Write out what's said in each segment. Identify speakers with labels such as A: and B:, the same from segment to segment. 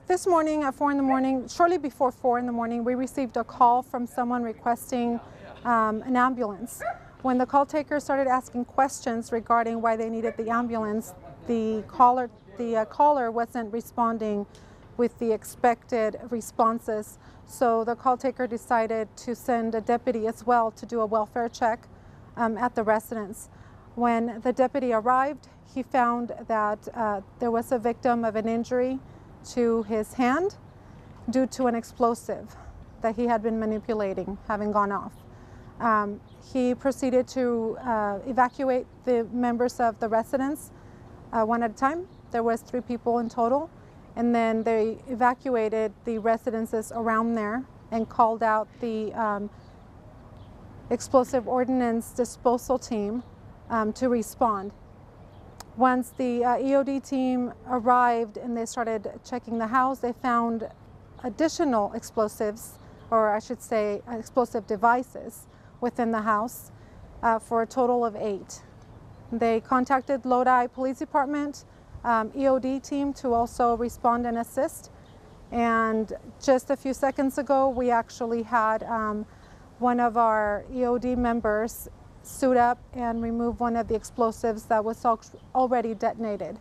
A: This morning at 4 in the morning, shortly before 4 in the morning, we received a call from someone requesting an ambulance. When the call taker started asking questions regarding why they needed the ambulance, the caller wasn't responding with the expected responses. So the call taker decided to send a deputy as well to do a welfare check at the residence. When the deputy arrived, he found that there was a victim of an injury to his hand due to an explosive that he had been manipulating having gone off. He proceeded to evacuate the members of the residence one at a time. There was 3 people in total, and then they evacuated the residences around there and called out the explosive ordnance disposal team to respond. Once the EOD team arrived and they started checking the house, they found additional explosives, or I should say explosive devices within the house for a total of 8. They contacted Lodi Police Department EOD team to also respond and assist. And just a few seconds ago, we actually had one of our EOD members suit up and remove one of the explosives that was already detonated.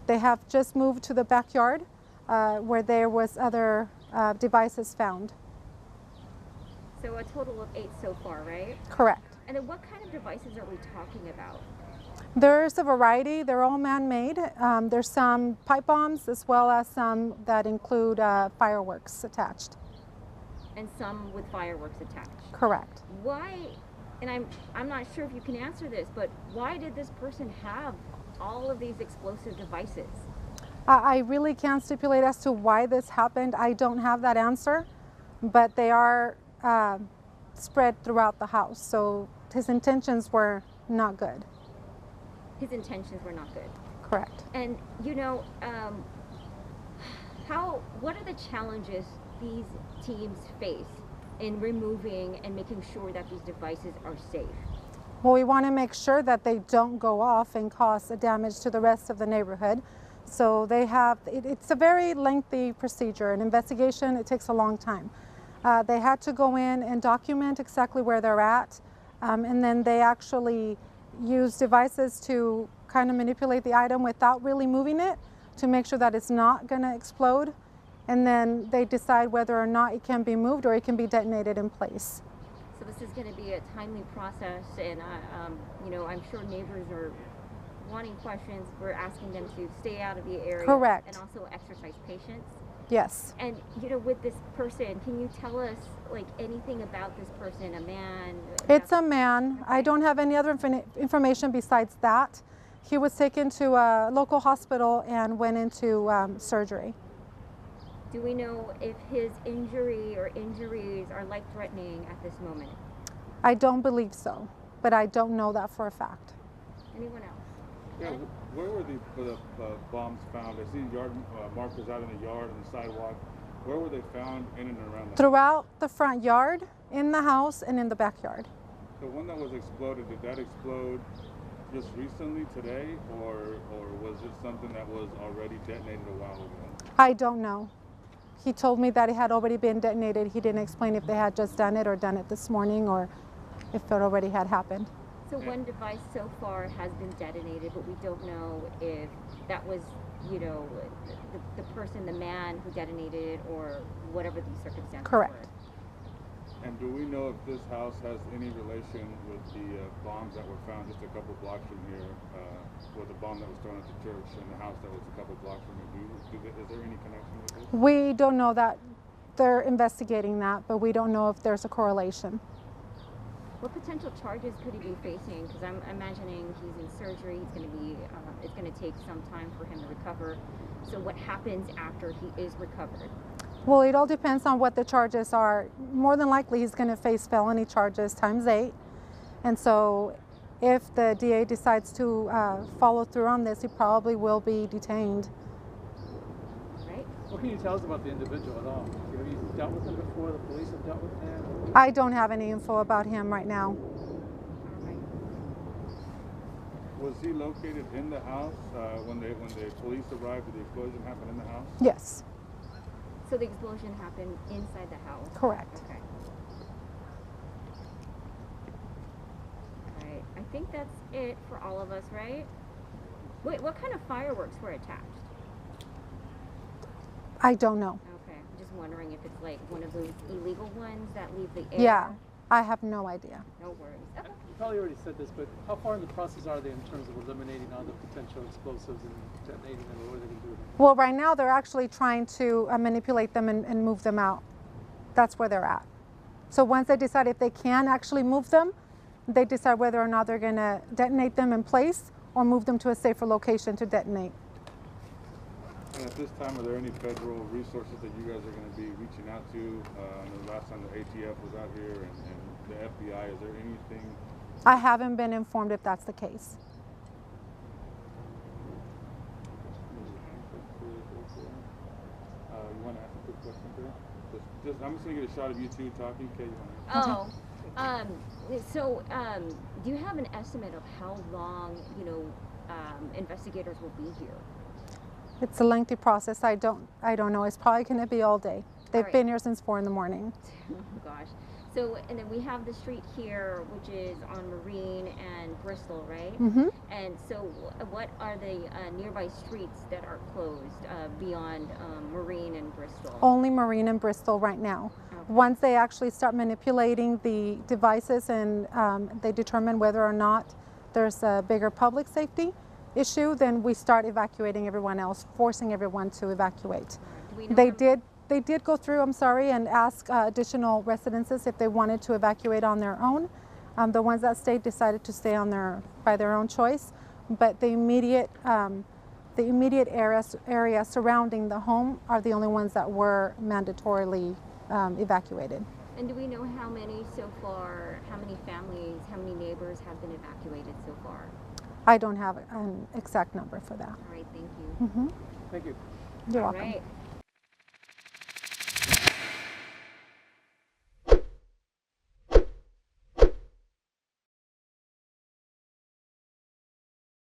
A: They have just moved to the backyard where there was other devices found.
B: So a total of 8 so far, right?
A: Correct.
B: And then what kind of devices are we talking about?
A: There's a variety. They're all man-made. There's some pipe bombs as well as some that include fireworks attached.
B: And some with fireworks attached?
A: Correct.
B: Why, and I'm not sure if you can answer this, but why did this person have all of these explosive devices?
A: I really can't stipulate as to why this happened. I don't have that answer, but they are spread throughout the house, so his intentions were not good.
B: His intentions were not good.
A: Correct.
B: And you know, what are the challenges these teams face in removing and making sure that these devices are safe?
A: Well, we want to make sure that they don't go off and cause damage to the rest of the neighborhood. So they have, it's a very lengthy procedure. An investigation, it takes a long time. They had to go in and document exactly where they're at, and then they actually use devices to kind of manipulate the item without really moving it to make sure that it's not going to explode. And then they decide whether or not it can be moved or it can be detonated in place.
B: So this is going to be a timely process, and you know, I'm sure neighbors are wanting questions. We're asking them to stay out of the area.
A: Correct.
B: And also exercise patience.
A: Yes.
B: And you know, with this person, can you tell us like anything about this person? A man?
A: It's a man. Okay. I don't have any other information besides that. He was taken to a local hospital and went into surgery.
B: Do we know if his injury or injuries are life-threatening at this moment?
A: I don't believe so, but I don't know that for a fact.
B: Anyone else?
C: Yeah, where were the bombs found? I see yard markers out in the yard and the sidewalk. Where were they found in and around the house?
A: Throughout the front yard, in the house, and in the backyard.
C: The one that was exploded, did that explode just recently, today, or was it something that was already detonated a while ago?
A: I don't know. He told me that it had already been detonated. He didn't explain if they had just done it or done it this morning or if it already had happened.
B: So one device so far has been detonated, but we don't know if that was, you know, the person, the man who detonated it, or whatever these circumstances
A: Correct.
B: were.
C: And do we know if this house has any relation with the bombs that were found just a couple blocks from here, or the bomb that was thrown at the church and the house that was a couple blocks from here? Is there any connection with this?
A: We don't know that. They're investigating that, but we don't know if there's a correlation.
B: What potential charges could he be facing? Because I'm imagining he's in surgery. He's going to be. It's going to take some time for him to recover. So what happens after he is recovered?
A: Well, it all depends on what the charges are. More than likely, he's going to face felony charges times 8. And so if the DA decides to follow through on this, he probably will be detained.
B: Right.
D: What can you tell us about the individual at all? Have you dealt with him before? The police have dealt with him?
A: I don't have any info about him right now.
C: Was he located in the house when the police arrived? Did the explosion happen in the house?
A: Yes.
B: So the explosion happened inside the house?
A: Correct.
B: Okay. Alright, I think that's it for all of us, right? Wait, what kind of fireworks were attached?
A: I don't know.
B: Okay, I'm just wondering if it's like one of those illegal ones that leave the air.
A: Yeah, I have no idea.
B: No worries. Okay.
D: You probably already said this, but how far in the process are they in terms of eliminating all the potential explosives and detonating them, or what are they going to do with them?
A: Well, right now they're actually trying to manipulate them and move them out. That's where they're at. So once they decide if they can actually move them, they decide whether or not they're going to detonate them in place or move them to a safer location to detonate.
C: And at this time, are there any federal resources that you guys are going to be reaching out to? I know the last time the ATF was out here and the FBI, is there anything?
A: I haven't been informed if that's the case.
C: You want to ask a quick question, Kay? I'm just going to get a shot of you two talking. Kay, you want to?
B: So do you have an estimate of how long, investigators will be here?
A: It's a lengthy process. I don't know. It's probably going to be all day. They've been here since 4 in the morning.
B: Oh gosh. So, and then we have the street here, which is on Marine and Bristol, right?
A: Mm-hmm.
B: And so, what are the nearby streets that are closed beyond Marine and Bristol?
A: Only Marine and Bristol right now.
B: Okay.
A: Once they actually start manipulating the devices and they determine whether or not there's a bigger public safety issue, then we start evacuating everyone else, forcing everyone to evacuate.
B: Do we know
A: They did go through, I'm sorry, and ask additional residences if they wanted to evacuate on their own. The ones that stayed decided to stay by their own choice, but the immediate area surrounding the home are the only ones that were mandatorily evacuated.
B: And do we know how many so far, how many families, how many neighbors have been evacuated so far?
A: I don't have an exact number for that.
B: All right, thank you.
A: Mm-hmm.
D: Thank you.
A: You're
B: All
A: welcome.
B: right.